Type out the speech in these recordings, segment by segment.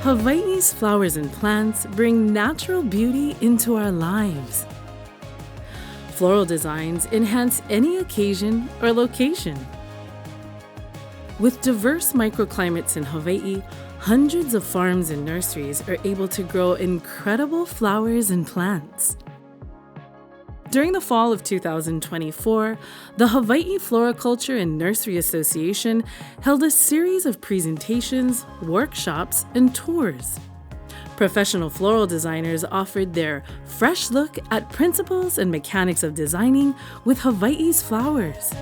Hawaii's flowers and plants bring natural beauty into our lives. Floral designs enhance any occasion or location. With diverse microclimates in Hawaii, hundreds of farms and nurseries are able to grow incredible flowers and plants. During the fall of 2024, the Hawaii Floriculture and Nursery Association held a series of presentations, workshops, and tours. Professional floral designers offered their fresh look at principles and mechanics of designing with Hawaii's flowers.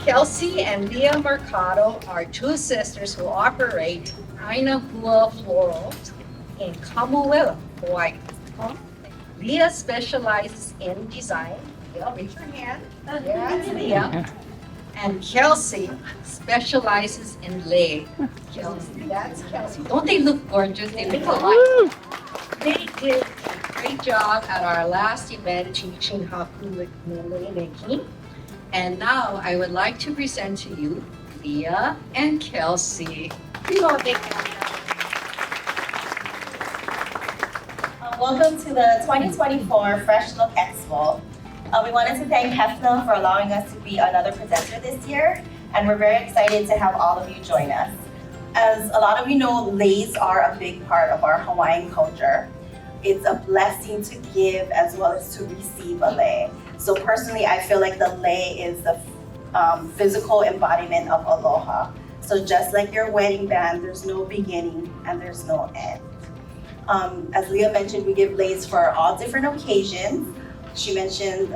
Kelsey and Leah Mercado are two sisters who operate Ainahua Florals in Kamuela, Hawaii. Leah specializes in design. Leah, raise your hand. That's Leah. And Kelsey specializes in lei. Kelsey, that's Kelsey. Don't they look gorgeous? They look alike. They did a great job at our last event, teaching haku lei making. And now I would like to present to you Leah and Kelsey. Welcome to the 2024 Fresh Look Expo. We wanted to thank Hefna for allowing us to be another presenter this year, and we're very excited to have all of you join us. As a lot of you know, leis are a big part of our Hawaiian culture. It's a blessing to give as well as to receive a lei. So personally, I feel like the lei is the physical embodiment of aloha. So just like your wedding band, there's no beginning and there's no end. As Leah mentioned, we give leis for all different occasions. She mentioned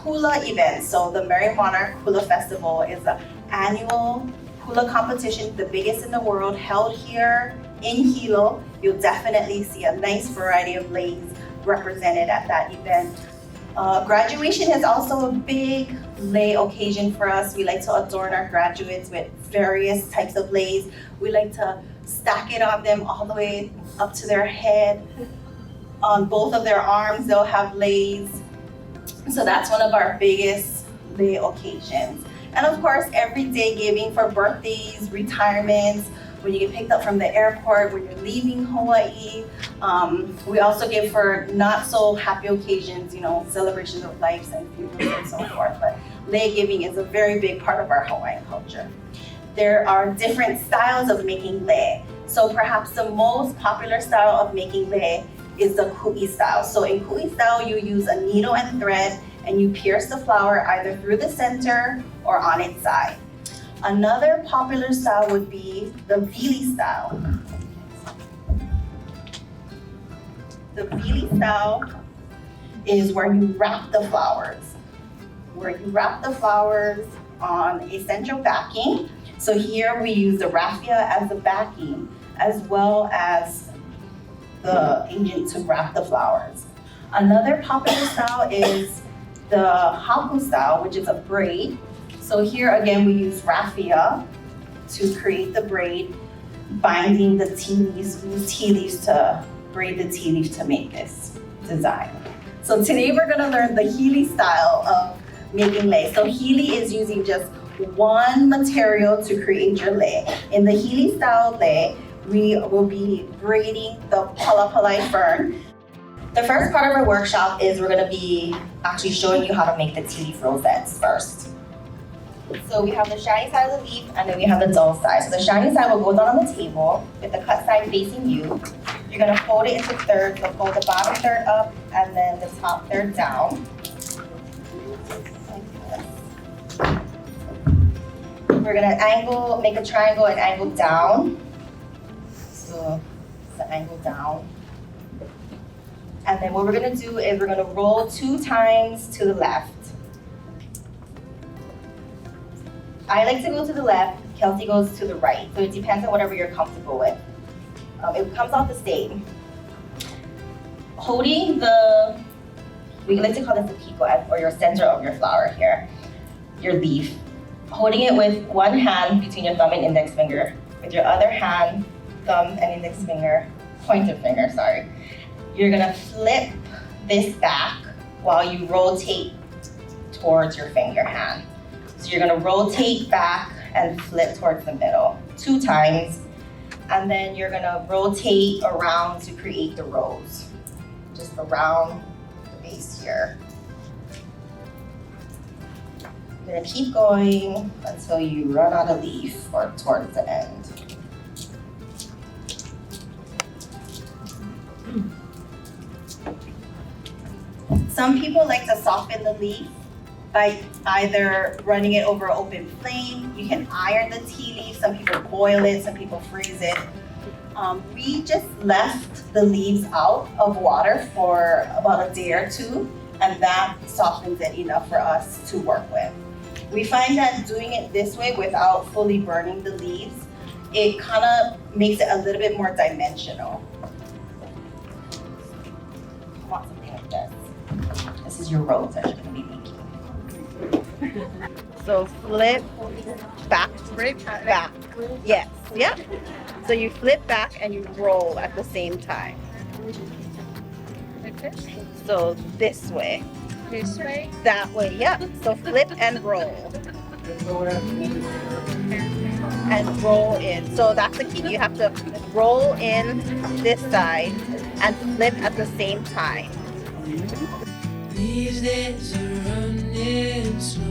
hula events. So the Merry Monarch Hula Festival is an annual hula competition, the biggest in the world, held here in Hilo. You'll definitely see a nice variety of leis represented at that event. Graduation is also a big lei occasion for us. We like to adorn our graduates with various types of leis. We like to stack it on them all the way up to their head. On both of their arms, they'll have leis. So that's one of our biggest lei occasions. And of course, everyday giving for birthdays, retirements, when you get picked up from the airport, when you're leaving Hawaii. We also give for not so happy occasions, celebrations of lives and funerals and so forth. But lei giving is a very big part of our Hawaiian culture. There are different styles of making lei. So perhaps the most popular style of making lei is the ku'i style. So in ku'i style, you use a needle and thread and you pierce the flower either through the center or on its side. Another popular style would be the vili style. The vili style is where you wrap the flowers. On a central backing. So here we use the raffia as the backing, as well as the agent to wrap the flowers. Another popular style is the haku style, which is a braid. So here again, we use raffia to create the braid, binding the tea leaves to braid the tea leaf to make this design. So today we're gonna learn the hili style of making lei. So hili is using just one material to create your lei. In the hili style lei, we will be braiding the palapalai fern. The first part of our workshop is we're gonna be actually showing you how to make the tea leaf rosettes first. So we have the shiny side of the leaf and then we have the dull side. So the shiny side will go down on the table with the cut side facing you. You're gonna fold it into thirds. So fold the bottom third up and then the top third down. We're gonna make a triangle and angle down. So it's the angle down. And then what we're gonna do is we're gonna roll 2 times to the left. I like to go to the left, Kelsey goes to the right. So it depends on whatever you're comfortable with. It comes out the same. Holding we like to call this the pico, or your center of your flower here, your leaf. Holding it with one hand between your thumb and index finger. With your other hand, thumb and index finger, pointer finger, sorry. You're gonna flip this back while you rotate towards your finger hand. So you're gonna rotate back and flip towards the middle 2 times. And then you're gonna rotate around to create the rose. Just around the base here. You're gonna keep going until you run out of leaf or towards the end. Some people like to soften the leaf by either running it over an open flame. You can iron the tea leaf. Some people boil it, some people freeze it. We just left the leaves out of water for about a day or 2, and that softens it enough for us to work with. We find that doing it this way without fully burning the leaves, it kind of makes it a little bit more dimensional. I want something like this. This is your rose that you're going to be making. So flip back, back. Yes, yeah. So you flip back and you roll at the same time. Like this? So this way. This way? That way, yeah. So flip and roll. And roll in. So that's the key. You have to roll in this side and flip at the same time. These days are running slow.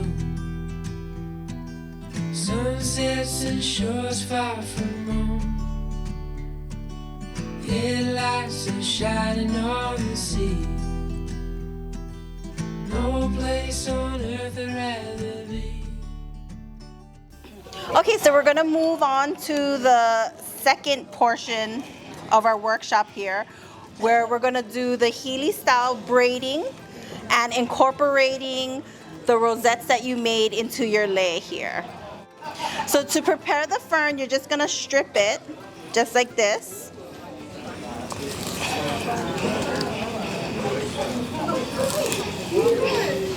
Sunsets and shores far from home. Headlights are shining on the sea. No place on earth I'd rather be. Okay, so we're gonna move on to the second portion of our workshop here, where we're gonna do the Healy style braiding and incorporating the rosettes that you made into your lei here. So to prepare the fern, you're just gonna strip it, just like this.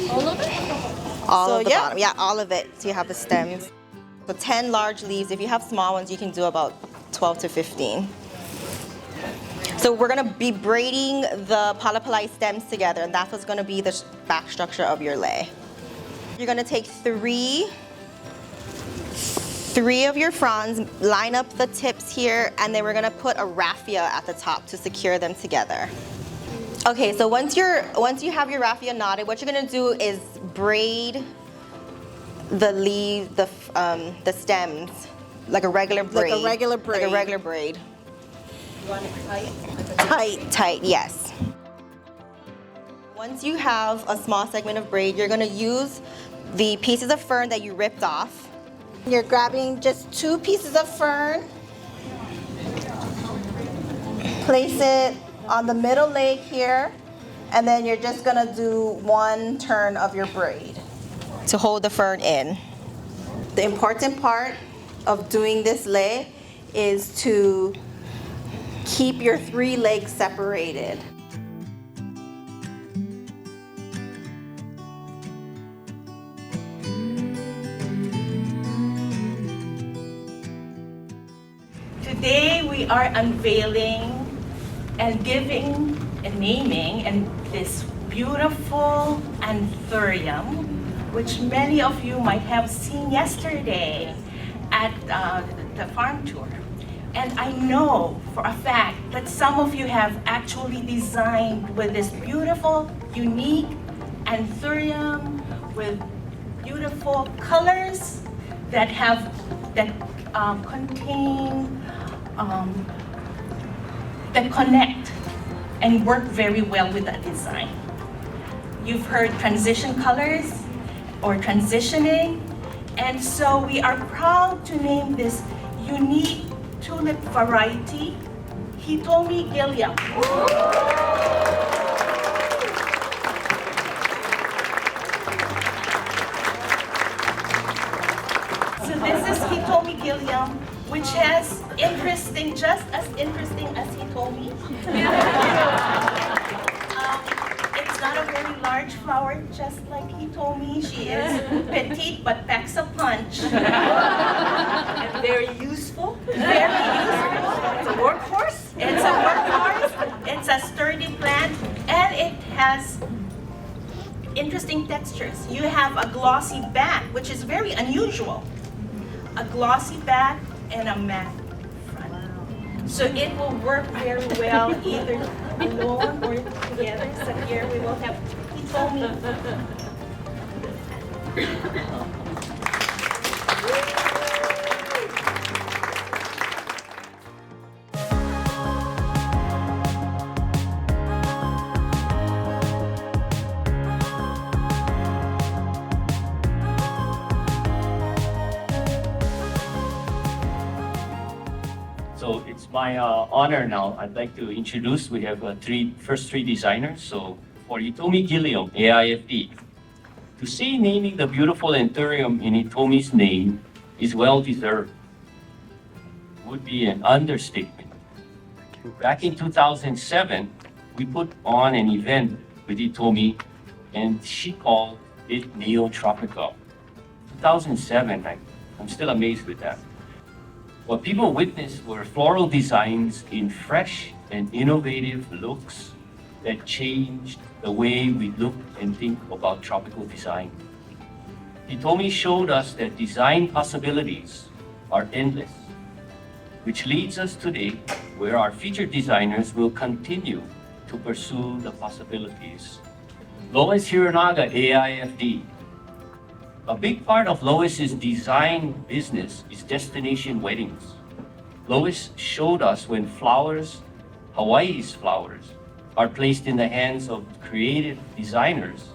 All of it? All of the bottom, yeah, all of it. So you have the stems. So 10 large leaves. If you have small ones, you can do about 12 to 15. So we're gonna be braiding the palapalai stems together, and that's what's gonna be the back structure of your lei. You're gonna take three of your fronds, line up the tips here, and then we're gonna put a raffia at the top to secure them together. Okay, so once you have your raffia knotted, what you're gonna do is braid the leaves, the stems, like a regular braid. Like a regular braid. Like a regular braid. You want it tight? Tight, yes. Once you have a small segment of braid, you're gonna use the pieces of fern that you ripped off. You're grabbing just 2 pieces of fern. Place it on the middle leg here, and then you're just gonna do 1 turn of your braid To hold the fern in. The important part of doing this lei is to keep your 3 legs separated. Today we are unveiling and giving and naming and this beautiful anthurium, which many of you might have seen yesterday at the farm tour. And I know for a fact that some of you have actually designed with this beautiful, unique anthurium with beautiful colors that contain, that connect and work very well with that design. You've heard transition colors or transitioning, and so we are proud to name this unique tulip variety Hitomi Gilliam. So this is Hitomi Gilliam, which has just as interesting as Hitomi. It's not a very large flower, just like Hitomi. She is petite but packs a punch. And very useful. Very useful. It's a workhorse. It's a sturdy plant, and it has interesting textures. You have a glossy back, which is very unusual. A glossy back and a matte front. So it will work very well either alone or together. So here we will have Hitomi. So it's my honor now. I'd like to introduce, we have first three designers. So for Hitomi Gilliam, AIFD, to say naming the beautiful anthurium in Hitomi's name is well-deserved would be an understatement. Back in 2007, we put on an event with Hitomi and she called it Neo-Tropical. 2007, I'm still amazed with that. What people witnessed were floral designs in fresh and innovative looks that changed the way we look and think about tropical design. Hitomi showed us that design possibilities are endless, which leads us today where our featured designers will continue to pursue the possibilities. Lois Hiranaga, AIFD. A big part of Lois's design business is destination weddings. Lois showed us when flowers, Hawaii's flowers, are placed in the hands of creative designers,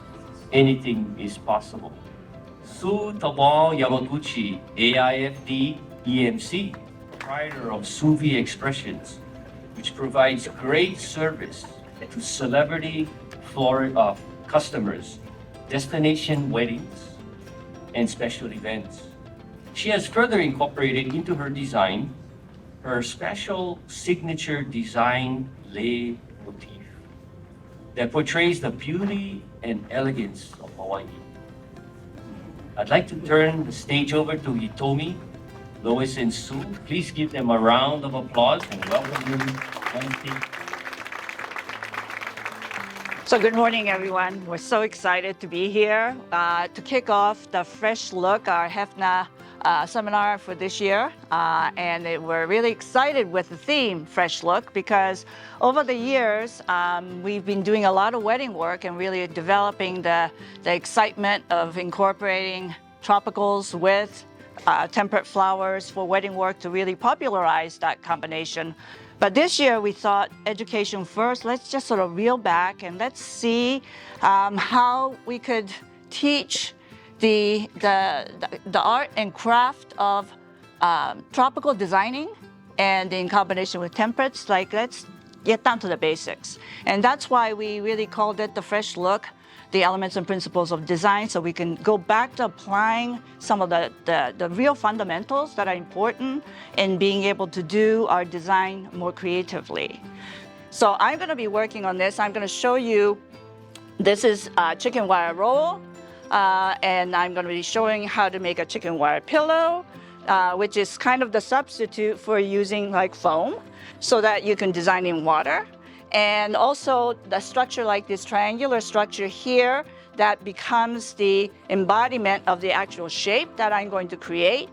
anything is possible. Sue Tabao Yamaguchi, AIFD EMC, proprietor of Suvi Expressions, which provides great service to celebrity customers, destination weddings, and special events. She has further incorporated into her design her special signature design lei motif that portrays the beauty and elegance of Hawaii. I'd like to turn the stage over to Hitomi, Lois, and Sue. Please give them a round of applause and welcome them on stage. So good morning, everyone. We're so excited to be here to kick off the Fresh Look, our Hefna seminar for this year. We're really excited with the theme, Fresh Look, because over the years, we've been doing a lot of wedding work and really developing the excitement of incorporating tropicals with temperate flowers for wedding work to really popularize that combination. But this year we thought education first. Let's just sort of reel back and let's see how we could teach the art and craft of tropical designing, and in combination with temperates. Like, let's get down to the basics. And that's why we really called it the Fresh Look, the elements and principles of design, so we can go back to applying some of the real fundamentals that are important in being able to do our design more creatively. So I'm going to be working on this. I'm going to show you, this is a chicken wire roll, and I'm going to be showing how to make a chicken wire pillow, which is kind of the substitute for using like foam, so that you can design in water. And also the structure, like this triangular structure here, that becomes the embodiment of the actual shape that I'm going to create.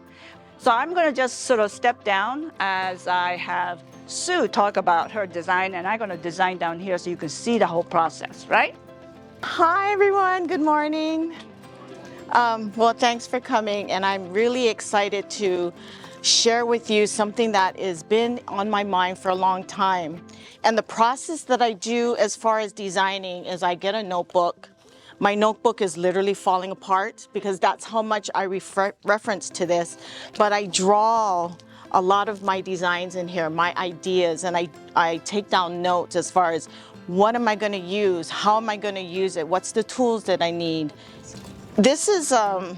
So I'm going to just sort of step down as I have Sue talk about her design, and I'm going to design down here so you can see the whole process, right? Hi, everyone. Good morning. Well, thanks for coming, and I'm really excited to share with you something that has been on my mind for a long time. And the process that I do as far as designing is I get a notebook. My notebook is literally falling apart because that's how much I reference to this. But I draw a lot of my designs in here, my ideas, and I take down notes as far as what am I going to use, how am I going to use it, what's the tools that I need. This is a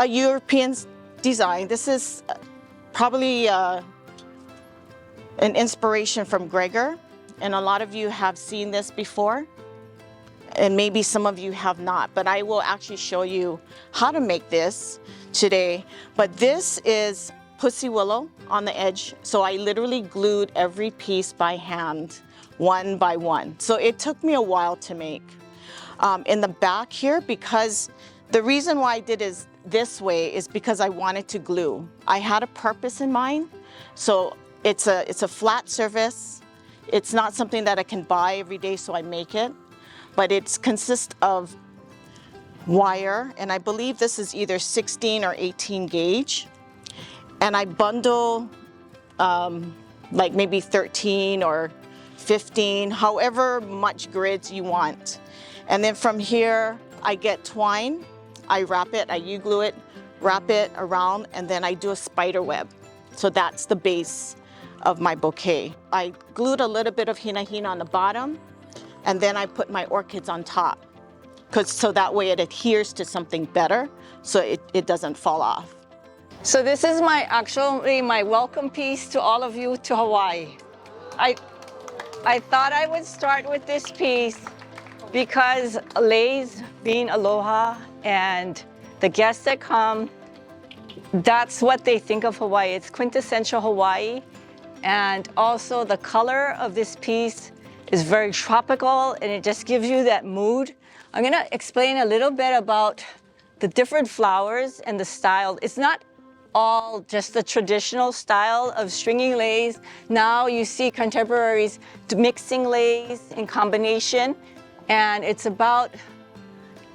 European design. This is probably an inspiration from Gregor, and a lot of you have seen this before, and maybe some of you have not, but I will actually show you how to make this today. But this is pussy willow on the edge, so I literally glued every piece by hand one by one. So it took me a while to make. In the back here, because the reason why I did is this way is because I wanted to glue. I had a purpose in mind. So it's a flat surface. It's not something that I can buy every day, so I make it. But it consists of wire, and I believe this is either 16 or 18 gauge. And I bundle like maybe 13 or 15, however much grids you want. And then from here, I get twine, I wrap it, I U-glue it, wrap it around, and then I do a spider web. So that's the base of my bouquet. I glued a little bit of hina on the bottom, and then I put my orchids on top. So that way it adheres to something better, so it doesn't fall off. So this is actually my welcome piece to all of you to Hawaii. I thought I would start with this piece because leis mean aloha, and the guests that come, that's what they think of Hawaii. It's quintessential Hawaii. And also the color of this piece is very tropical, and it just gives you that mood. I'm gonna explain a little bit about the different flowers and the style. It's not all just the traditional style of stringing leis. Now you see contemporaries mixing leis in combination, and it's about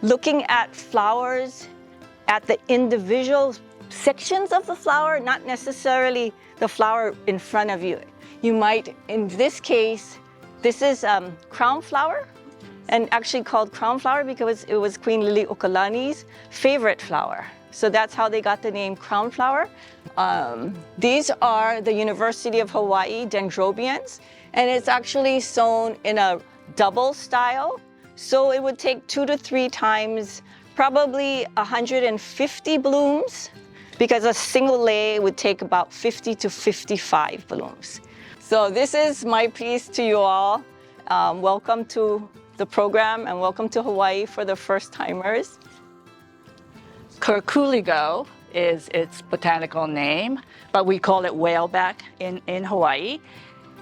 looking at flowers at the individual sections of the flower, not necessarily the flower in front of you. You might, in this case, this is crown flower, and actually called crown flower because it was Queen Liliuokalani's favorite flower. So that's how they got the name crown flower. These are the University of Hawaii dendrobians, and it's actually sown in a double style. So it would take 2 to 3 times, probably 150 blooms, because a single lei would take about 50 to 55 blooms. So this is my piece to you all. Welcome to the program, and welcome to Hawaii for the first timers. Curculigo is its botanical name, but we call it whaleback in Hawaii.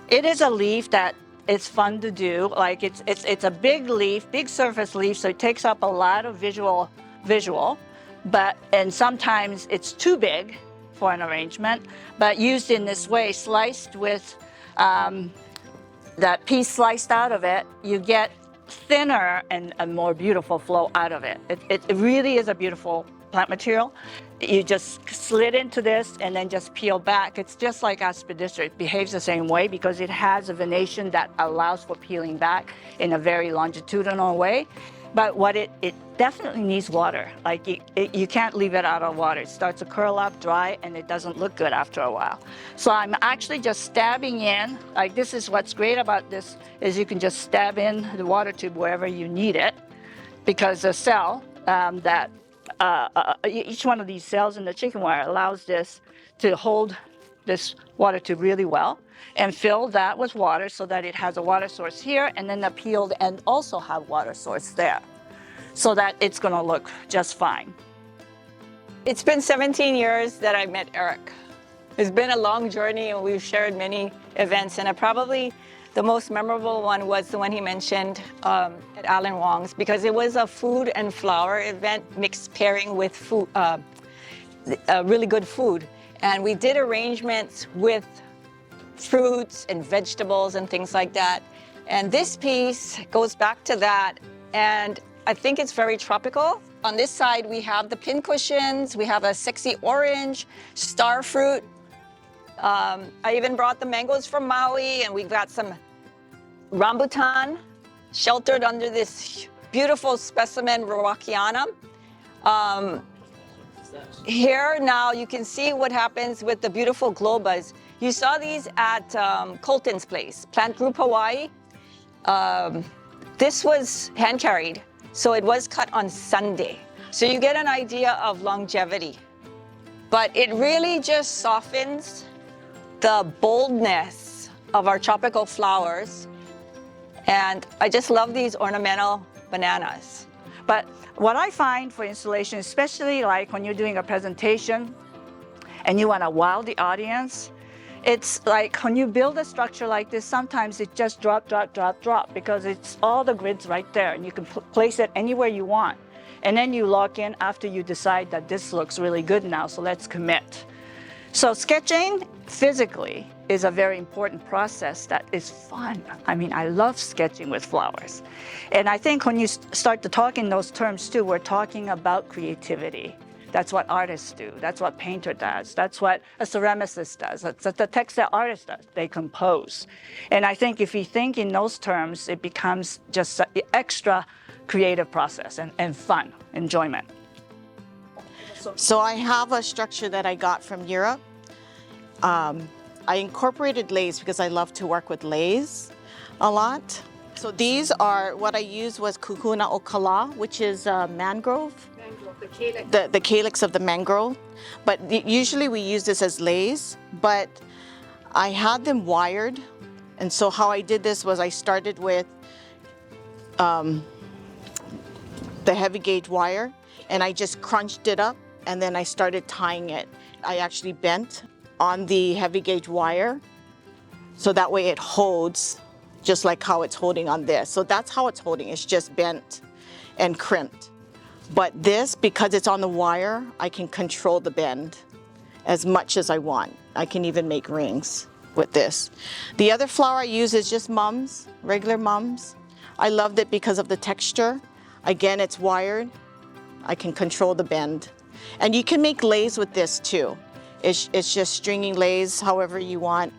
It is a leaf that is fun to do. Like it's a big leaf, big surface leaf, so it takes up a lot of visual, and sometimes it's too big for an arrangement, but used in this way, sliced with that piece sliced out of it, you get thinner and a more beautiful flow out of it. It really is a beautiful plant material. You just slit into this and then just peel back. It's just like aspidistra. It behaves the same way because it has a venation that allows for peeling back in a very longitudinal way. But what it definitely needs water. Like you can't leave it out of water. It starts to curl up, dry, and it doesn't look good after a while. So I'm actually just stabbing in. Like this is what's great about this is you can just stab in the water tube wherever you need it, because the cell each one of these cells in the chicken wire allows this to hold this water tube really well and fill that with water so that it has a water source here, and then the peeled end also have water source there, so that it's gonna look just fine. It's been 17 years that I met Eric. It's been a long journey, and we've shared many events, and probably the most memorable one was the one he mentioned at Alan Wong's, because it was a food and flower event mixed pairing with food, really good food. And we did arrangements with fruits and vegetables and things like that. And this piece goes back to that, and I think it's very tropical. On this side, we have the pincushions, we have a sexy orange, star fruit. I even brought the mangoes from Maui, and we've got some rambutan sheltered under this beautiful specimen Rowackianum. Here now you can see what happens with the beautiful globas. You saw these at Colton's place, Plant Group Hawaii. This was hand carried, so it was cut on Sunday. So you get an idea of longevity. But it really just softens the boldness of our tropical flowers. And I just love these ornamental bananas. But what I find for installation, especially like when you're doing a presentation and you want to wow the audience, It's like when you build a structure like this, sometimes it just drop, because it's all the grids right there, and you can place it anywhere you want. And then you lock in after you decide that this looks really good now, so let's commit. So sketching physically is a very important process that is fun. I mean, I love sketching with flowers. And I think when you start to talk in those terms too, we're talking about creativity. That's what artists do. That's what painter does. That's what a ceramicist does. That's what the textile artist does. They compose. And I think if you think in those terms, it becomes just an extra creative process and fun, enjoyment. So I have a structure that I got from Europe. I incorporated leis because I love to work with leis a lot. So these are, what I used was Kuhuna okala, which is mangrove. The calyx of the mangrove. But usually we use this as leis, but I had them wired. And so how I did this was I started with the heavy gauge wire, and I just crunched it up, and then I started tying it. I actually bent on the heavy gauge wire, so that way it holds just like how it's holding on this. So that's how it's holding, it's just bent and crimped. But this, because it's on the wire, I can control the bend as much as I want. I can even make rings with this. The other flower I use is just mums, regular mums. I loved it because of the texture. Again, it's wired. I can control the bend. And you can make leis with this too. It's just stringing leis however you want.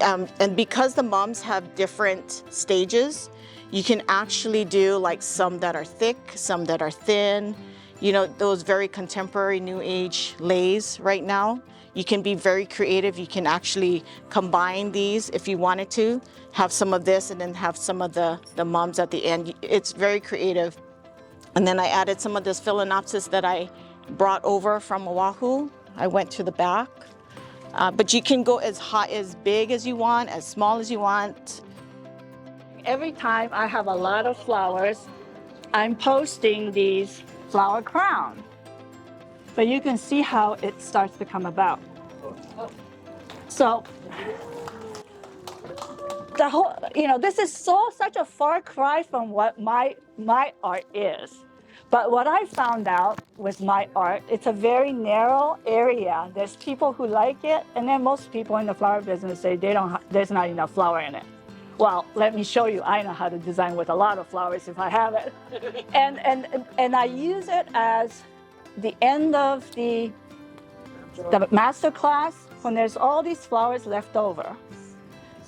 And because the mums have different stages, you can actually do like some that are thick, some that are thin. You know, those very contemporary new age leis right now. You can be very creative. You can actually combine these if you wanted to. Have some of this and then have some of the mums at the end. It's very creative. And then I added some of this phalaenopsis that I brought over from Oahu. I went to the back. But you can go as high, as big as you want, as small as you want. Every time I have a lot of flowers, I'm posting these flower crowns. But you can see how it starts to come about. So the whole, this is such a far cry from what my art is. But what I found out with my art, it's a very narrow area. There's people who like it, and then most people in the flower business say there's not enough flower in it. Well, let me show you. I know how to design with a lot of flowers if I have it. And I use it as the end of the master class when there's all these flowers left over.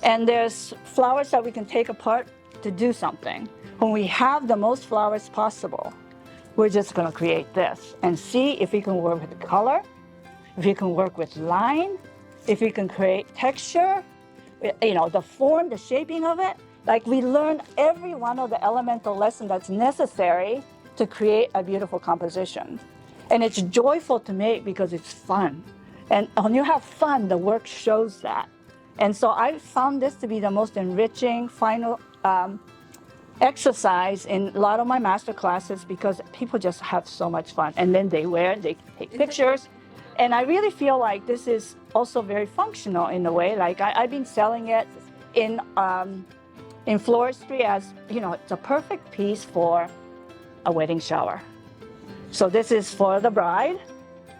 And there's flowers that we can take apart to do something. When we have the most flowers possible, we're just going to create this and see if we can work with color, if we can work with line, if we can create texture, the form, the shaping of it. Like we learn every one of the elemental lessons that's necessary to create a beautiful composition. And it's joyful to make because it's fun. And when you have fun, the work shows that. And so I found this to be the most enriching final exercise in a lot of my master classes because people just have so much fun. And then they wear it, they take pictures. And I really feel like this is also very functional in a way. Like I've been selling it in floristry as, it's a perfect piece for a wedding shower. So this is for the bride.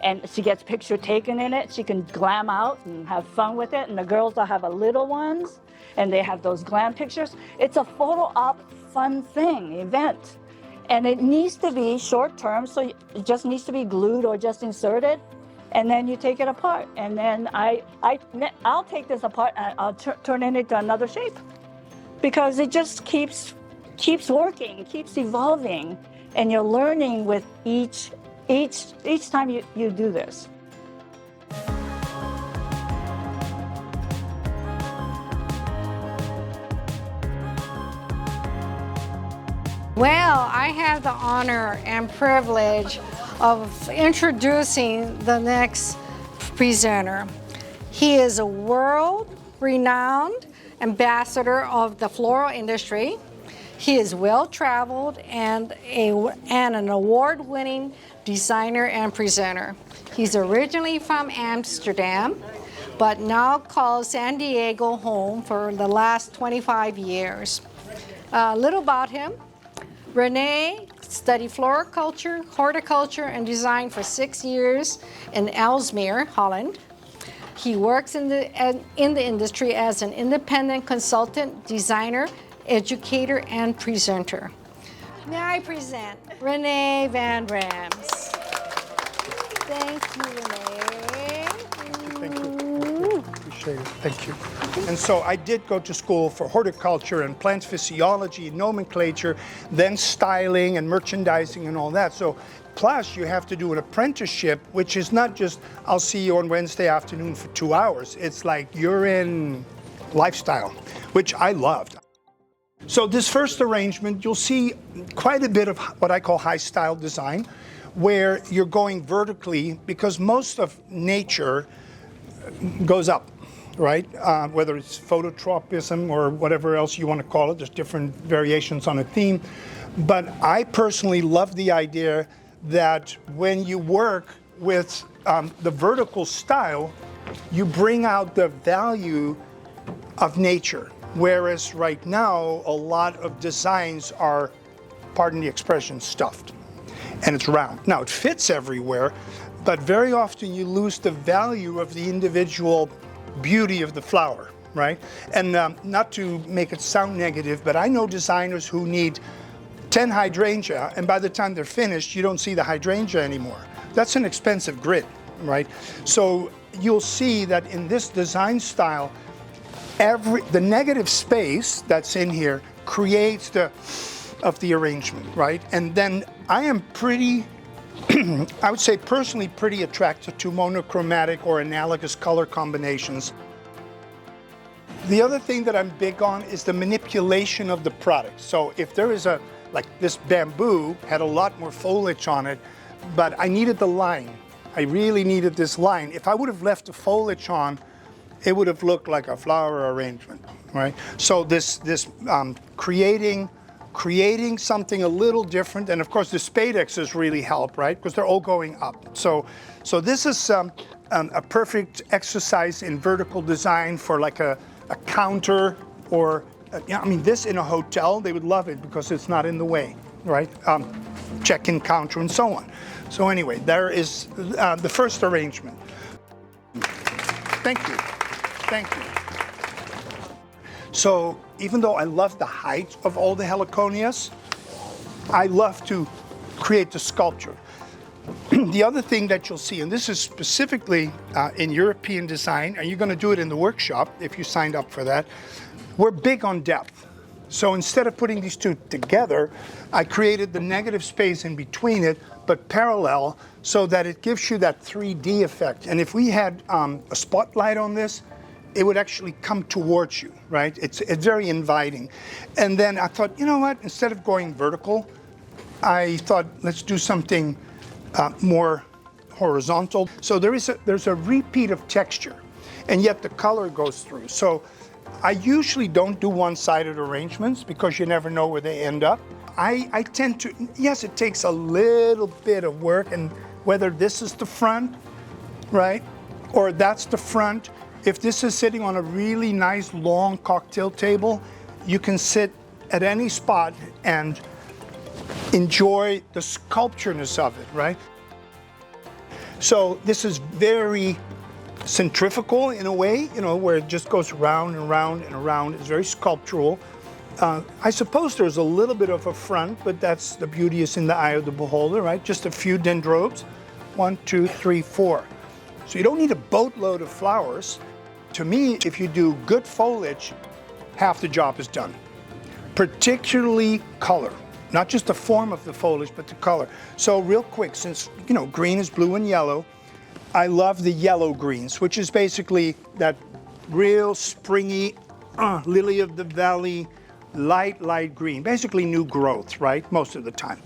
And she gets picture taken in it. She can glam out and have fun with it. And the girls will have a little ones, and they have those glam pictures. It's a photo op fun thing, event. And it needs to be short term, so it just needs to be glued or just inserted. And then you take it apart. And then I'll take this apart and I'll turn it into another shape. Because it just keeps working, keeps evolving. And you're learning with each time you do this. Well, I have the honor and privilege of introducing the next presenter. He is a world-renowned ambassador of the floral industry. He is well-traveled and an award-winning designer and presenter. He's originally from Amsterdam, but now calls San Diego home for the last 25 years. A little about him. Rene studied floriculture, horticulture, and design for 6 years in Aalsmeer, Holland. He works in the industry as an independent consultant, designer, educator, and presenter. May I present Rene Van Rams. Thank you, Rene. Thank you. Appreciate it. Thank you. And so I did go to school for horticulture and plant physiology, nomenclature, then styling and merchandising and all that. So plus you have to do an apprenticeship, which is not just, I'll see you on Wednesday afternoon for 2 hours. It's like you're in lifestyle, which I loved. So this first arrangement, you'll see quite a bit of what I call high style design, where you're going vertically because most of nature goes up, right? Whether it's phototropism or whatever else you want to call it, there's different variations on a theme. But I personally love the idea that when you work with the vertical style, you bring out the value of nature. Whereas right now, a lot of designs are, pardon the expression, stuffed. And it's round. Now, it fits everywhere, but very often you lose the value of the individual beauty of the flower, right? And not to make it sound negative, but I know designers who need 10 hydrangea, and by the time they're finished, you don't see the hydrangea anymore. That's an expensive grid, right? So you'll see that in this design style, the negative space that's in here creates the arrangement, right? And then I am pretty, I would say personally pretty attracted to monochromatic or analogous color combinations. The other thing that I'm big on is the manipulation of the product. So if there is like this bamboo had a lot more foliage on it, but I needed the line. I really needed this line. If I would have left the foliage on, it would have looked like a flower arrangement, right? So this creating something a little different, and of course the spadexes really help, right? Because they're all going up. So this is a perfect exercise in vertical design for like a counter or, I mean, this in a hotel, they would love it because it's not in the way, right? Check-in counter and so on. So anyway, there is the first arrangement. Thank you. Thank you. So even though I love the height of all the heliconias, I love to create the sculpture. The other thing that you'll see, and this is specifically in European design, and you're going to do it in the workshop if you signed up for that, we're big on depth. So instead of putting these two together, I created the negative space in between it, but parallel, so that it gives you that 3D effect. And if we had a spotlight on this, it would actually come towards you, right? It's very inviting. And then I thought, you know what? Instead of going vertical, I thought, let's do something more horizontal. So there's a repeat of texture, and yet the color goes through. So I usually don't do one-sided arrangements because you never know where they end up. I tend to, yes, it takes a little bit of work, and whether this is the front, right, or that's the front. If this is sitting on a really nice long cocktail table, you can sit at any spot and enjoy the sculptureness of it, right? So this is very centrifugal in a way, you know, where it just goes round and round and around. It's very sculptural. I suppose there's a little bit of a front, but that's the beauty is in the eye of the beholder, right? Just a few dendrobes. 1, 2, 3, 4. So you don't need a boatload of flowers. To me, if you do good foliage, half the job is done. Particularly color, not just the form of the foliage, but the color. So real quick, since, you know, green is blue and yellow, I love the yellow greens, which is basically that real springy, lily of the valley, light green, basically new growth, right? Most of the time.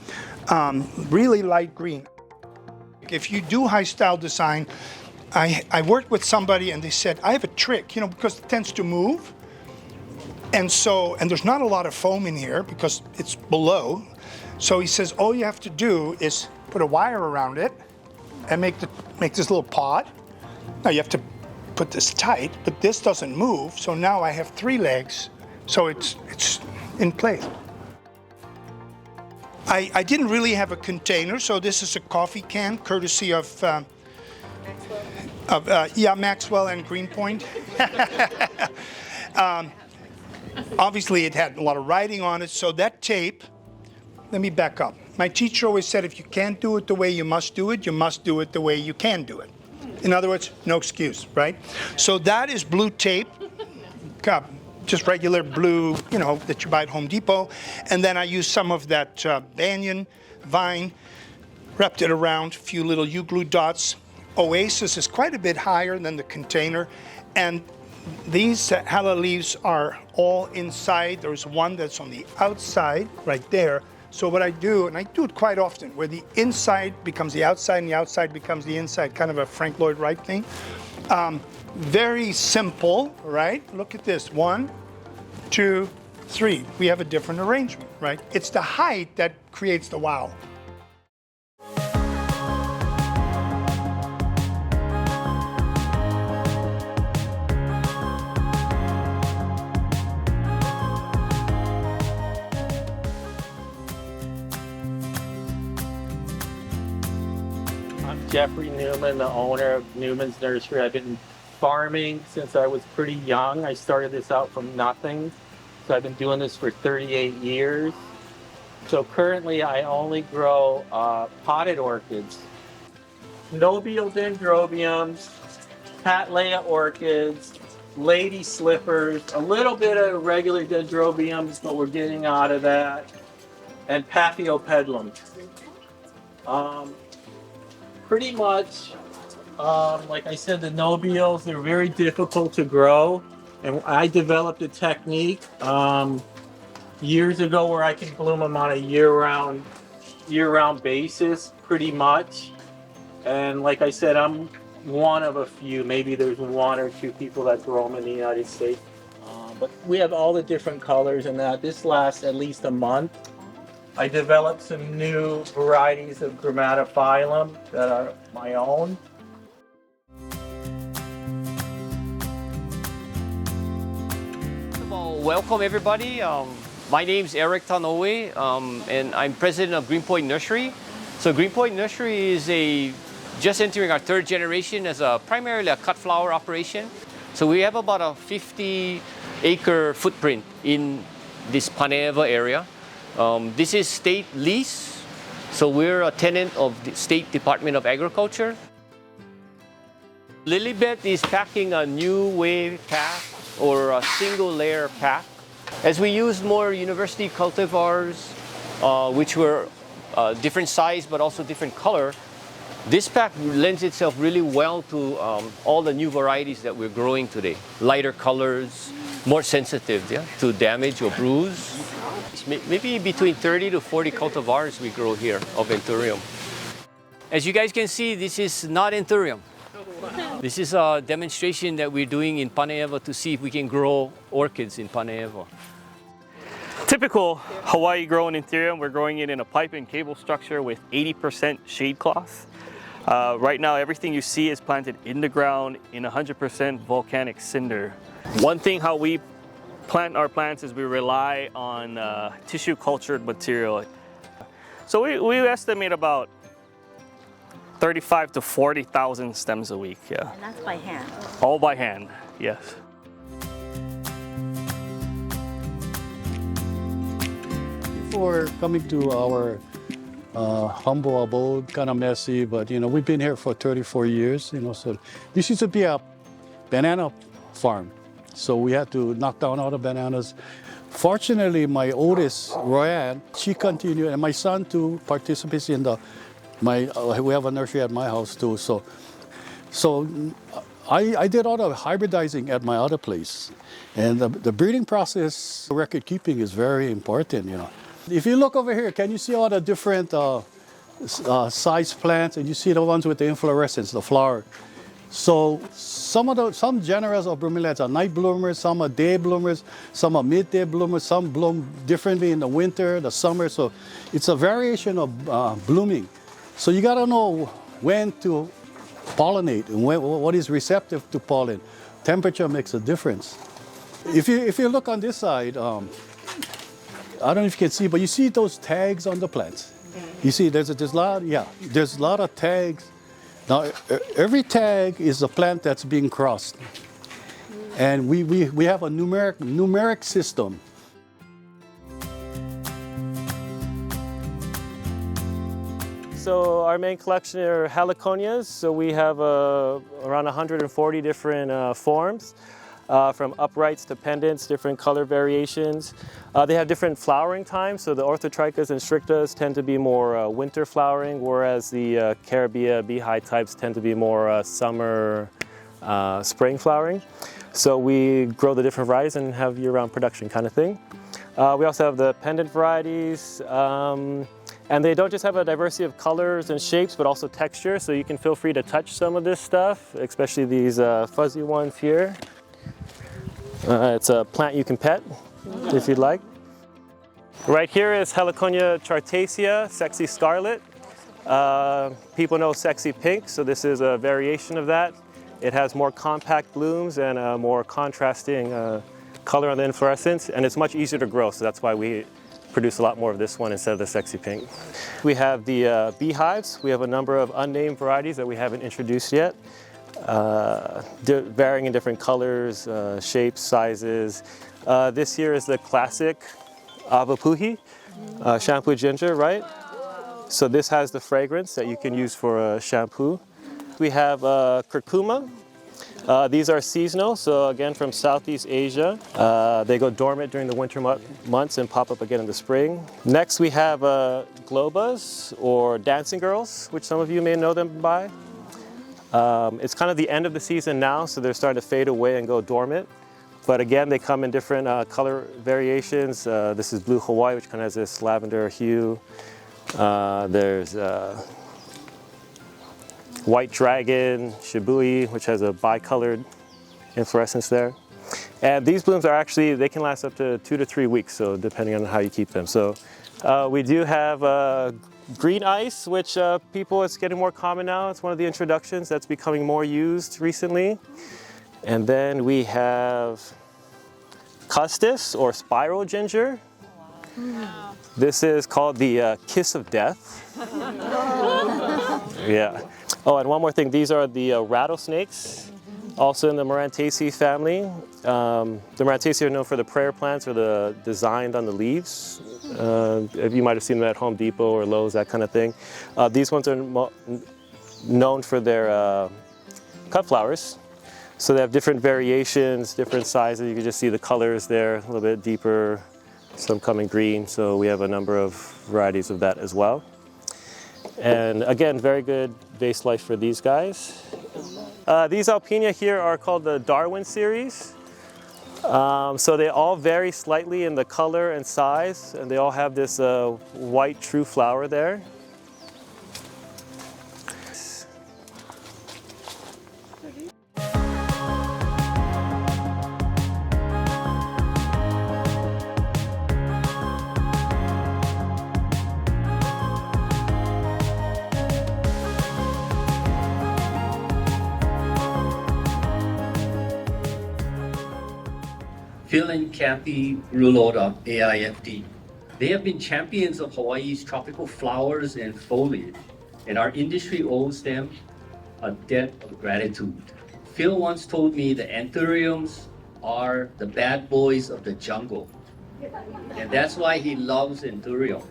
Really light green. If you do high style design, I worked with somebody and they said, I have a trick, you know, because it tends to move. And there's not a lot of foam in here because it's below. So he says, all you have to do is put a wire around it and make this little pod. Now you have to put this tight, but this doesn't move, so now I have 3 legs, so it's in place. I didn't really have a container, so this is a coffee can, courtesy of Maxwell and Greenpoint. Obviously, it had a lot of writing on it, so that tape, let me back up. My teacher always said, if you can't do it the way you must do it the way you can do it. In other words, no excuse, right? So that is blue tape, just regular blue, you know, that you buy at Home Depot. And then I used some of that banyan vine, wrapped it around, a few little U-glue dots. Oasis is quite a bit higher than the container. And these hala leaves are all inside. There's one that's on the outside, right there. So what I do, and I do it quite often, where the inside becomes the outside and the outside becomes the inside, kind of a Frank Lloyd Wright thing. Very simple, right? Look at this, 1, 2, 3. We have a different arrangement, right? It's the height that creates the wow. Jeffrey Newman, the owner of Newman's Nursery. I've been farming since I was pretty young. I started this out from nothing. So I've been doing this for 38 years. So currently I only grow potted orchids. Nobile dendrobiums, Cattleya orchids, lady slippers, a little bit of regular dendrobiums, but we're getting out of that, and Paphiopedilums. Pretty much, like I said, the nobiles, they're very difficult to grow. And I developed a technique years ago where I can bloom them on a year-round basis, pretty much. And like I said, I'm one of a few. Maybe there's 1 or 2 people that grow them in the United States. But we have all the different colors and that. This lasts at least a month. I developed some new varieties of Grammatophyllum that are my own. Well, welcome everybody. My name is Eric Tanoe, and I'm president of Greenpoint Nursery. So Greenpoint Nursery is just entering our 3rd generation as primarily a cut flower operation. So we have about a 50-acre footprint in this Paneva area. This is state lease, so we're a tenant of the State Department of Agriculture. Lilybet is packing a new wave pack or a single layer pack. As we use more university cultivars, which were different size but also different color, this pack lends itself really well to all the new varieties that we're growing today. Lighter colors, more sensitive to damage or bruise. Maybe between 30 to 40 cultivars we grow here of Anthurium. As you guys can see, this is not Anthurium. This is a demonstration that we're doing in Paneva to see if we can grow orchids in Paneva. Typical Hawaii growing Anthurium, we're growing it in a pipe and cable structure with 80% shade cloth. Right now, everything you see is planted in the ground in 100% volcanic cinder. One thing how we plant our plants is we rely on tissue cultured material. So we estimate about 35 to 40,000 stems a week, yeah. And that's by hand? All by hand, yes. Before coming to our humble abode, kind of messy, but you know, we've been here for 34 years, you know, so this used to be a banana farm. So we had to knock down all the bananas. Fortunately, my oldest, Royanne, she continued, and my son too participates in we have a nursery at my house too. So I did all the hybridizing at my other place. And the breeding process, record keeping is very important, you know. If you look over here, can you see all the different size plants? And you see the ones with the inflorescence, the flower. So some genera of bromeliads are night bloomers, some are day bloomers, some are midday bloomers, some bloom differently in the winter, the summer. So it's a variation of blooming. So you gotta know when to pollinate and what is receptive to pollen. Temperature makes a difference. If you look on this side, I don't know if you can see, but you see those tags on the plants. You see, there's a lot of tags. Now, every tag is a plant that's being crossed, and we have a numeric system. So our main collection are heliconias. So we have around 140 different forms, from uprights to pendants, different color variations. They have different flowering times. So the orthotrichas and strictas tend to be more winter flowering, whereas the carabia, beehive types tend to be more summer, spring flowering. So we grow the different varieties and have year-round production kind of thing. We also have the pendant varieties. And they don't just have a diversity of colors and shapes, but also texture, so you can feel free to touch some of this stuff, especially these fuzzy ones here. It's a plant you can pet, if you'd like. Right here is Heliconia chartacea, sexy scarlet. People know sexy pink, so this is a variation of that. It has more compact blooms and a more contrasting color on the inflorescence, and it's much easier to grow, so that's why we produce a lot more of this one instead of the sexy pink. We have the beehives. We have a number of unnamed varieties that we haven't introduced yet, varying in different colors, shapes, sizes. This here is the classic avapuhi, shampoo ginger, right? So this has the fragrance that you can use for a shampoo. We have curcuma. These are seasonal, so again from Southeast Asia. They go dormant during the winter months and pop up again in the spring. Next we have globas, or dancing girls, which some of you may know them by. It's kind of the end of the season now, so they're starting to fade away and go dormant. But again, they come in different color variations. This is blue Hawaii, which kind of has this lavender hue. There's white dragon, shibui, which has a bicolored inflorescence there. And these blooms are actually, they can last up to 2 to 3 weeks, so depending on how you keep them. So we do have green ice, which it's getting more common now. It's one of the introductions that's becoming more used recently. And then we have custis, or spiral ginger. Wow. This is called the kiss of death. Yeah. Oh, and one more thing, these are the rattlesnakes, also in the Marantaceae family. The Marantaceae are known for the prayer plants, or the designed on the leaves. You might have seen them at Home Depot or Lowe's, that kind of thing. These ones are known for their cut flowers. So they have different variations, different sizes. You can just see the colors there, a little bit deeper, some coming green. So we have a number of varieties of that as well. And again, very good base life for these guys. These Alpinia here are called the Darwin series. So they all vary slightly in the color and size, and they all have this white true flower there. Phil and Kathy Rulota, AIFD. They have been champions of Hawaii's tropical flowers and foliage, and our industry owes them a debt of gratitude. Phil once told me the anthuriums are the bad boys of the jungle, and that's why he loves anthurium.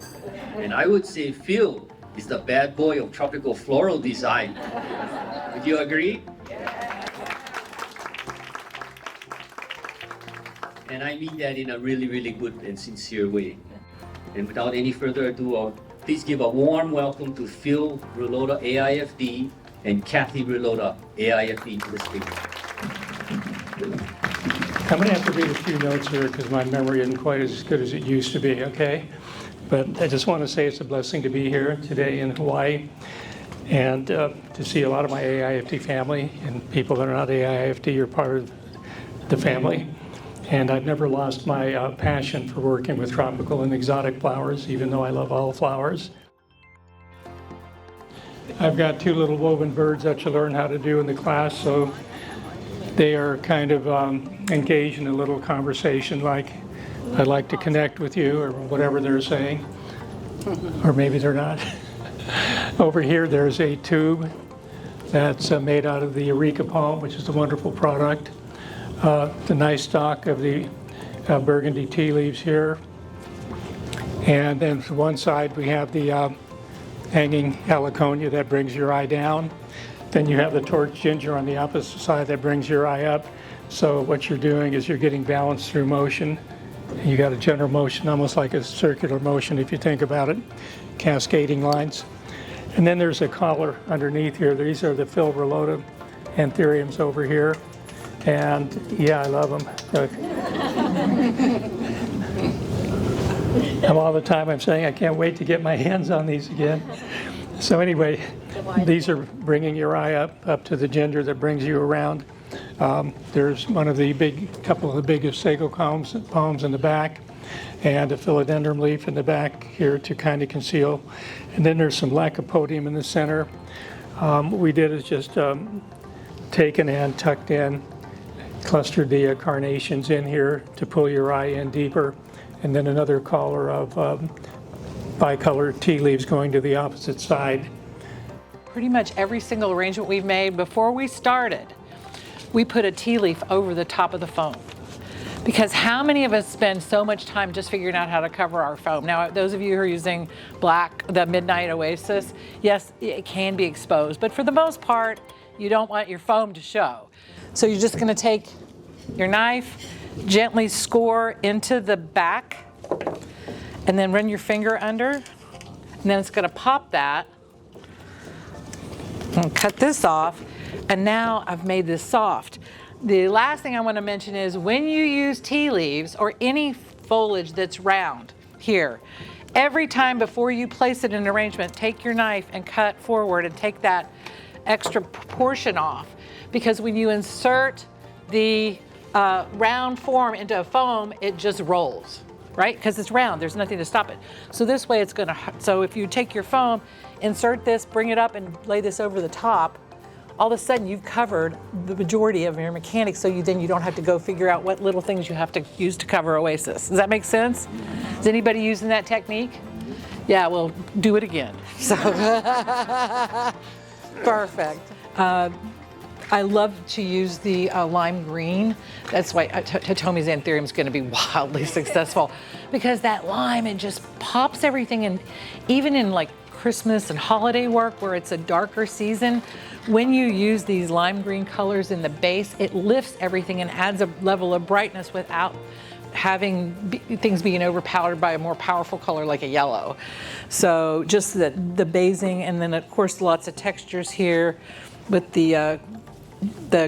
And I would say Phil is the bad boy of tropical floral design. Would you agree? And I mean that in a really, really good and sincere way. And without any further ado, please give a warm welcome to Phil Rulota, AIFD, and Kathy Rulota, AIFD, to the stage. I'm going to have to read a few notes here because my memory isn't quite as good as it used to be, okay? But I just want to say it's a blessing to be here today in Hawaii and to see a lot of my AIFD family, and people that are not AIFD are part of the family. And I've never lost my passion for working with tropical and exotic flowers, even though I love all flowers. I've got two little woven birds that you learn how to do in the class, so they are kind of engaged in a little conversation like, I'd like to connect with you, or whatever they're saying. Or maybe they're not. Over here there's a tube that's made out of the Eureka palm, which is a wonderful product. The nice stalk of the burgundy tea leaves here. And then to one side we have the hanging heliconia that brings your eye down. Then you have the torch ginger on the opposite side that brings your eye up. So what you're doing is you're getting balance through motion. You got a general motion, almost like a circular motion if you think about it, cascading lines. And then there's a collar underneath here. These are the Floriculture anthuriums over here. And yeah, I love them. Look. And all the time I'm saying I can't wait to get my hands on these again. So anyway, these are bringing your eye up to the ginger that brings you around. There's one of the couple of the biggest sago palms in the back, and a philodendron leaf in the back here to kind of conceal. And then there's some lycopodium in the center. What we did is just taken and tucked in, clustered the carnations in here to pull your eye in deeper, and then another collar of bicolored tea leaves going to the opposite side. Pretty much every single arrangement we've made before we started, we put a tea leaf over the top of the foam. Because how many of us spend so much time just figuring out how to cover our foam? Now, those of you who are using black, the Midnight Oasis, yes, it can be exposed, but for the most part, you don't want your foam to show. So you're just gonna take your knife, gently score into the back, and then run your finger under, and then it's gonna pop that. I'll cut this off, and now I've made this soft. The last thing I want to mention is when you use tea leaves or any foliage that's round here, every time before you place it in an arrangement, take your knife and cut forward and take that extra portion off. Because when you insert the round form into a foam, it just rolls, right? Because it's round, there's nothing to stop it. So this way it's gonna, so if you take your foam, insert this, bring it up and lay this over the top, all of a sudden you've covered the majority of your mechanics, so then you don't have to go figure out what little things you have to use to cover Oasis. Does that make sense? Is anybody using that technique? Yeah, well, do it again. So, perfect. I love to use the lime green. That's why Hitomi's Anthurium is going to be wildly successful, because that lime, it just pops everything. And even in like Christmas and holiday work where it's a darker season, when you use these lime green colors in the base, it lifts everything and adds a level of brightness without having things being overpowered by a more powerful color like a yellow. So just the basing, and then of course lots of textures here with the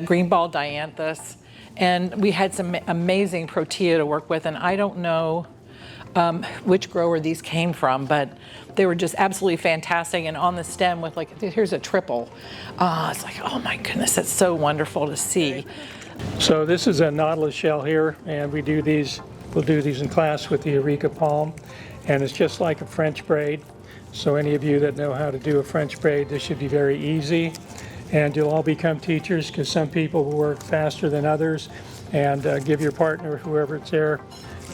green ball dianthus. And we had some amazing protea to work with, and I don't know which grower these came from, but they were just absolutely fantastic. And on the stem with like, here's a triple. It's like, oh my goodness, that's so wonderful to see. So this is a nautilus shell here, and we'll do these in class with the Eureka palm. And it's just like a French braid. So any of you that know how to do a French braid, this should be very easy. And you'll all become teachers, because some people will work faster than others. And give your partner, whoever it's there,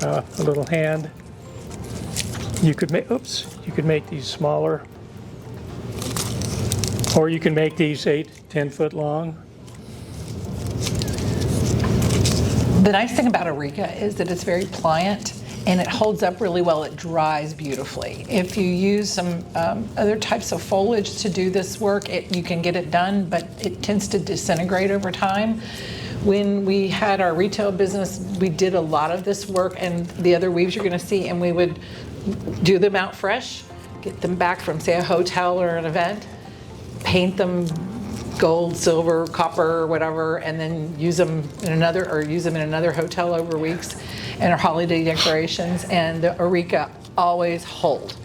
a little hand. You could make these smaller, or you can make these 8-10 foot long. The nice thing about Eureka is that it's very pliant and it holds up really well. It dries beautifully. If you use some other types of foliage to do this work, you can get it done, but it tends to disintegrate over time. When we had our retail business, we did a lot of this work, and the other weaves you're going to see, and we would do them out fresh, get them back from, say, a hotel or an event, paint them gold, silver, copper, or whatever, and then use them in another hotel over weeks, and our holiday decorations. And the Eureka always hold.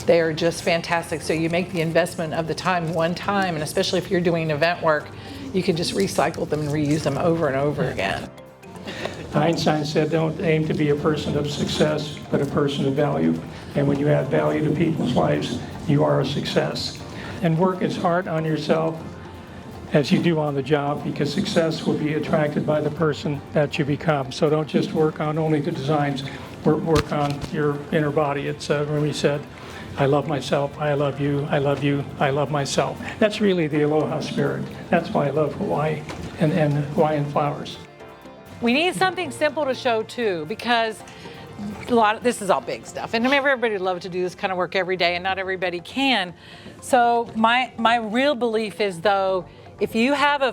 They are just fantastic. So you make the investment of the time one time, and especially if you're doing event work, you can just recycle them and reuse them over and over again. Einstein said, don't aim to be a person of success, but a person of value. And when you add value to people's lives, you are a success. and work as hard on yourself as you do on the job, because success will be attracted by the person that you become. So don't just work on only the designs, work on your inner body. It's Rumi said, I love myself, I love you, I love you, I love myself. That's really the aloha spirit. That's why I love Hawaii and Hawaiian flowers. We need something simple to show too, because this is all big stuff, and everybody would love to do this kind of work every day, and not everybody can. So my real belief is, though, if you have a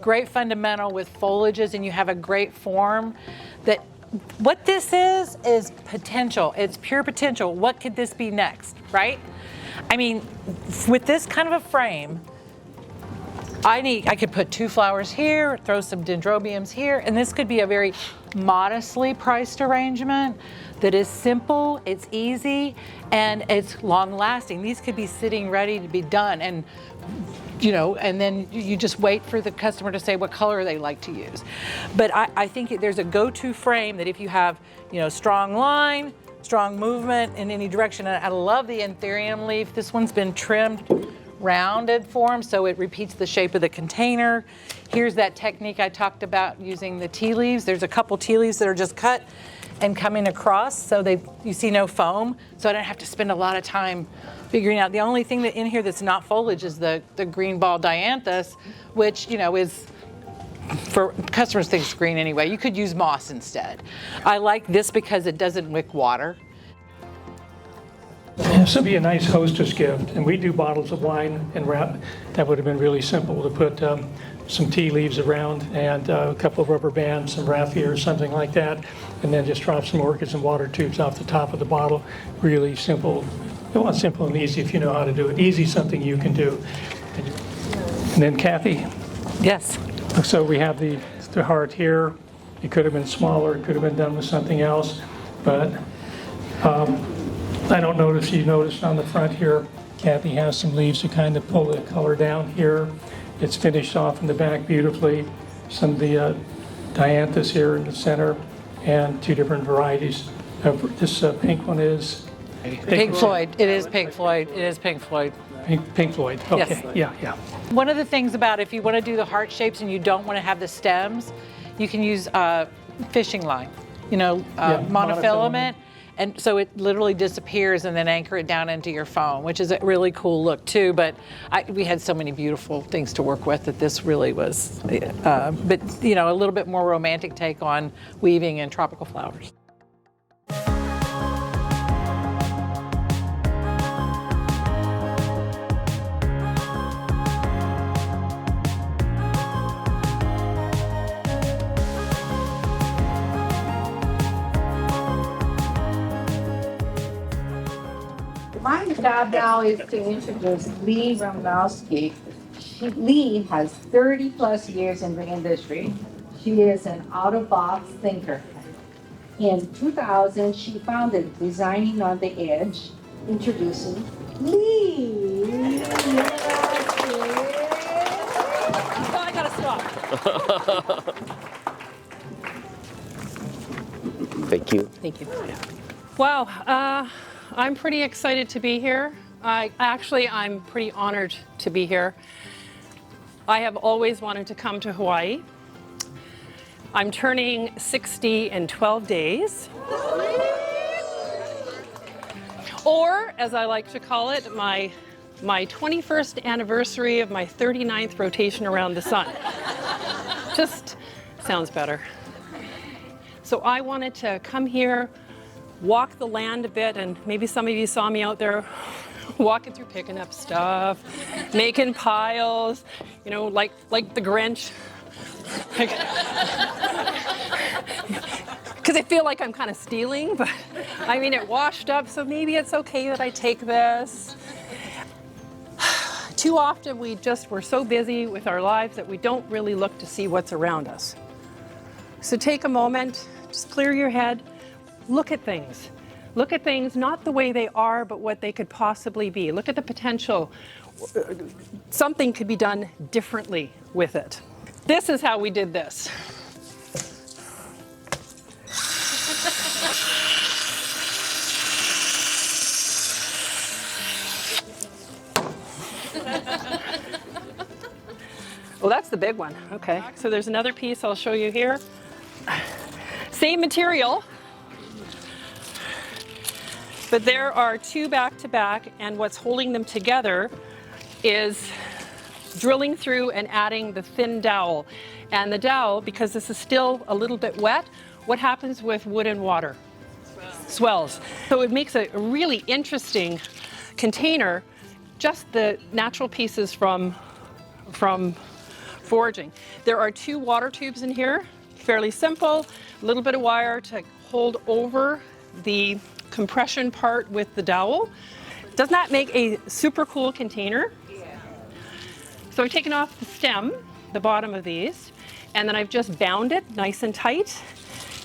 great fundamental with foliages, and you have a great form, that what this is potential. It's pure potential. What could this be next, right? I mean, with this kind of a frame, I could put 2 flowers here, throw some dendrobiums here, and this could be a very modestly priced arrangement that is simple, it's easy, and it's long lasting. These could be sitting ready to be done, and and then you just wait for the customer to say what color they like to use. But I think there's a go-to frame that if you have, strong line, strong movement in any direction, and I love the anthurium leaf. This one's been trimmed rounded form, so it repeats the shape of the container. Here's that technique I talked about using the tea leaves. There's a couple tea leaves that are just cut and coming across, so you see no foam, so I don't have to spend a lot of time figuring out. The only thing in here that's not foliage is the green ball dianthus, which is, for customers think it's green anyway. You could use moss instead. I like this because it doesn't wick water. This would be a nice hostess gift, and we do bottles of wine and wrap. That would have been really simple to put some tea leaves around and a couple of rubber bands, some raffia or something like that, and then just drop some orchids and water tubes off the top of the bottle. Really simple. Well, simple and easy if you know how to do it. Easy, something you can do. And then Kathy. Yes. So we have the heart here. It could have been smaller. It could have been done with something else, but I don't know if you noticed on the front here, Kathy has some leaves to kind of pull the color down here. It's finished off in the back beautifully. Some of the dianthus here in the center, and 2 different varieties. This pink one is Pink Floyd. It is Pink Floyd. It is Pink Floyd. Pink Floyd. Okay. Yes. Yeah. One of the things about if you want to do the heart shapes and you don't want to have the stems, you can use fishing line. Monofilament. And so it literally disappears, and then anchor it down into your foam, which is a really cool look too. But we had so many beautiful things to work with that this really was, a little bit more romantic take on weaving and tropical flowers. My job now is to introduce Lee Romanowski. Lee has 30 plus years in the industry. She is an out-of-box thinker. In 2000, she founded Designing on the Edge, introducing Lee. I gotta stop. Thank you. Thank you. Wow, I'm pretty excited to be here. I'm pretty honored to be here. I have always wanted to come to Hawaii. I'm turning 60 in 12 days. Or, as I like to call it, my 21st anniversary of my 39th rotation around the sun. Just sounds better. So I wanted to come here, walk the land a bit, and maybe some of you saw me out there walking through, picking up stuff, making piles, like the Grinch. Because I feel like I'm kind of stealing, but it washed up, so maybe it's okay that I take this. Too often we're so busy with our lives that we don't really look to see what's around us. So take a moment, just clear your head, look at things. Look at things not the way they are, but what they could possibly be. Look at the potential. Something could be done differently with it. This is how we did this. the big one. Okay, so there's another piece I'll show you here. Same material, but there are two back to back, and what's holding them together is drilling through and adding the thin dowel. And the dowel, because this is still a little bit wet, what happens with wood and water? Swells. So it makes a really interesting container, just the natural pieces from foraging. There are two water tubes in here, fairly simple, a little bit of wire to hold over the compression part with the dowel. Doesn't that make a super cool container? So I've taken off the stem, the bottom of these, and then I've just bound it nice and tight,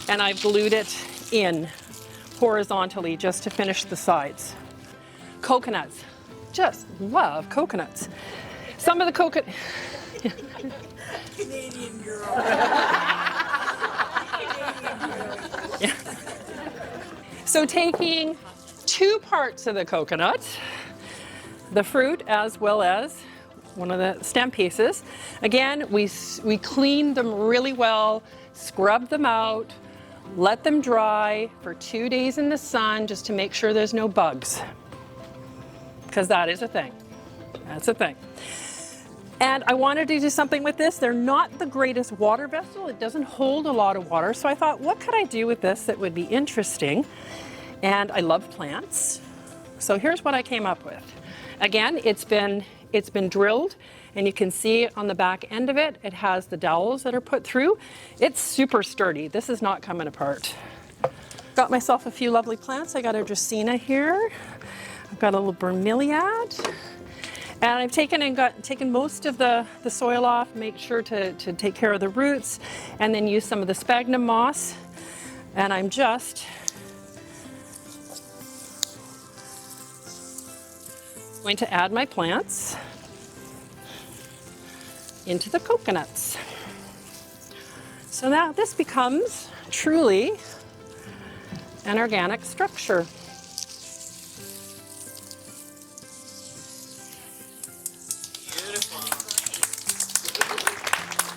and I've glued it in horizontally just to finish the sides. Coconuts. Just love coconuts. Some of the coconut... Canadian girl. Yeah. So taking two parts of the coconut, the fruit as well as one of the stem pieces. Again, we clean them really well, scrub them out, let them dry for 2 days in the sun just to make sure there's no bugs. Because that is a thing. That's a thing. And I wanted to do something with this. They're not the greatest water vessel. It doesn't hold a lot of water. So I thought, what could I do with this that would be interesting? And I love plants. So here's what I came up with. Again, it's been drilled, and you can see on the back end of it, it has the dowels that are put through. It's super sturdy. This is not coming apart. Got myself a few lovely plants. I got a Dracaena here. I've got a little bromeliad. And I've taken most of the soil off, make sure to take care of the roots, and then use some of the sphagnum moss. And I'm just going to add my plants into the coconuts. So now this becomes truly an organic structure.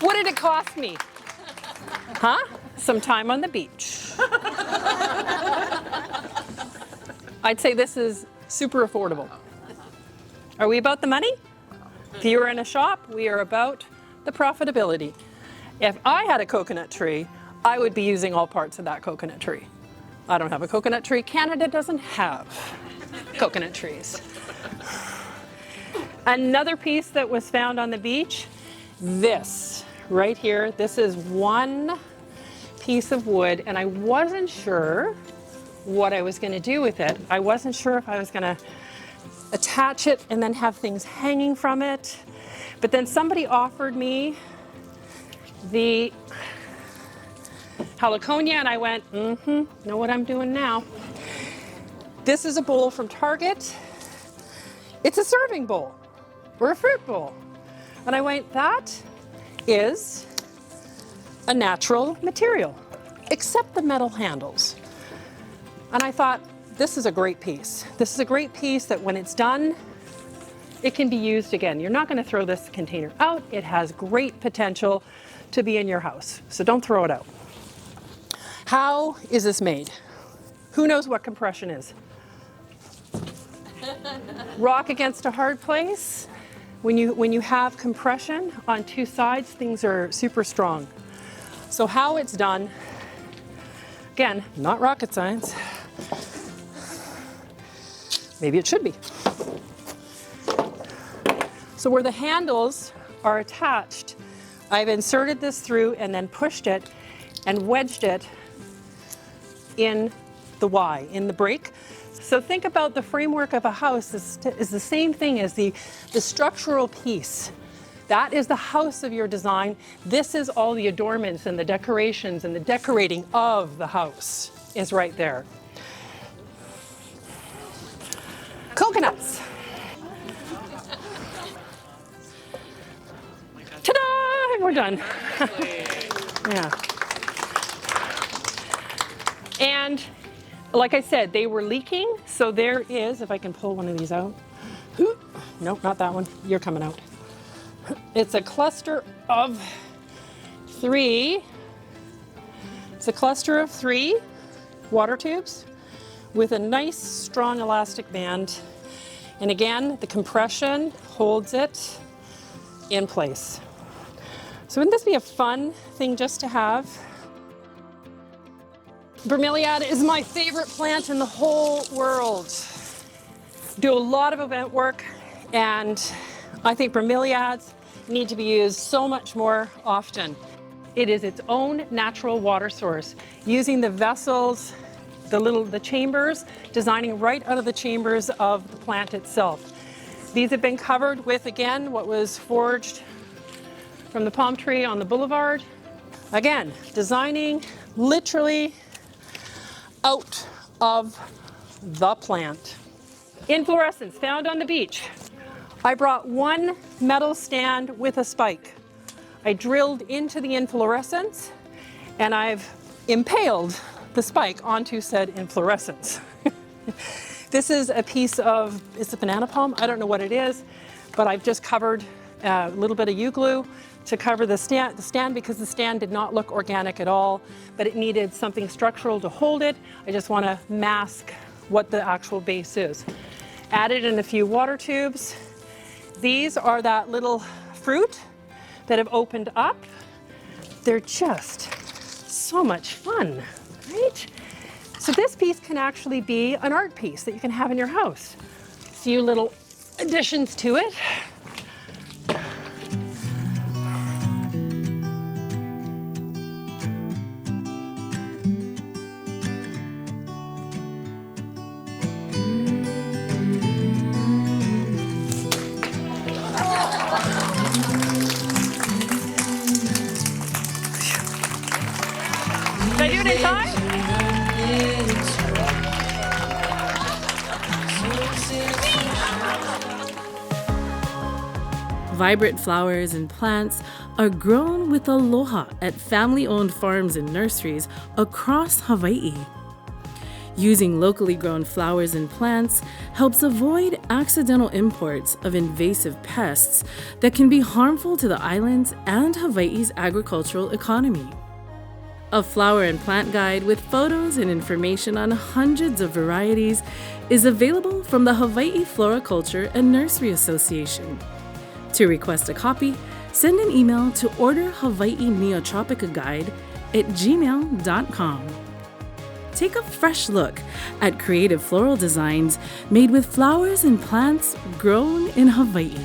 What did it cost me? Huh? Some time on the beach. I'd say this is super affordable. Are we about the money? If you were in a shop, we are about the profitability. If I had a coconut tree, I would be using all parts of that coconut tree. I don't have a coconut tree. Canada doesn't have coconut trees. Another piece that was found on the beach, this right here. This is one piece of wood, and I wasn't sure what I was going to do with it. I wasn't sure if I was going to attach it and then have things hanging from it. But then somebody offered me the heliconia, and I went, know what I'm doing now. This is a bowl from Target. It's a serving bowl or a fruit bowl. And I went, that is a natural material, except the metal handles. And I thought, this is a great piece. This is a great piece that when it's done, it can be used again. You're not going to throw this container out. It has great potential to be in your house. So don't throw it out. How is this made? Who knows what compression is? Rock against a hard place. When you have compression on two sides, things are super strong. So how it's done, again, not rocket science. Maybe it should be. So where the handles are attached, I've inserted this through and then pushed it and wedged it in the Y, in the break. So think about the framework of a house is the same thing as the structural piece. That is the house of your design. This is all the adornments and the decorations and the decorating of the house is right there. Coconuts. Ta-da! We're done. Yeah. And like I said, they were leaking, so there is, if I can pull one of these out. Nope, not that one. You're coming out. It's a cluster of three. It's a cluster of 3 water tubes with a nice strong elastic band. And again, the compression holds it in place. So wouldn't this be a fun thing just to have? Bromeliad is my favorite plant in the whole world. Do a lot of event work, and I think bromeliads need to be used so much more often. It is its own natural water source, using the vessels, the chambers, designing right out of the chambers of the plant itself. These have been covered with, again, what was forged from the palm tree on the boulevard. Again, designing literally out of the plant. Inflorescence found on the beach. I brought one metal stand with a spike. I drilled into the inflorescence and I've impaled the spike onto said inflorescence. This is a piece of, it's a banana palm, I don't know what it is, but I've just covered a little bit of U-glue to cover the stand because the stand did not look organic at all, but it needed something structural to hold it. I just want to mask what the actual base is. Added in a few water tubes. These are that little fruit that have opened up. They're just so much fun, right? So this piece can actually be an art piece that you can have in your house. A few little additions to it. Did I do it in time? Vibrant flowers and plants are grown with aloha at family-owned farms and nurseries across Hawaii. Using locally grown flowers and plants helps avoid accidental imports of invasive pests that can be harmful to the islands and Hawaii's agricultural economy. A flower and plant guide with photos and information on hundreds of varieties is available from the Hawaii Floriculture and Nursery Association. To request a copy, send an email to orderhawaiineotropicaguide@gmail.com. Take a fresh look at creative floral designs made with flowers and plants grown in Hawaii.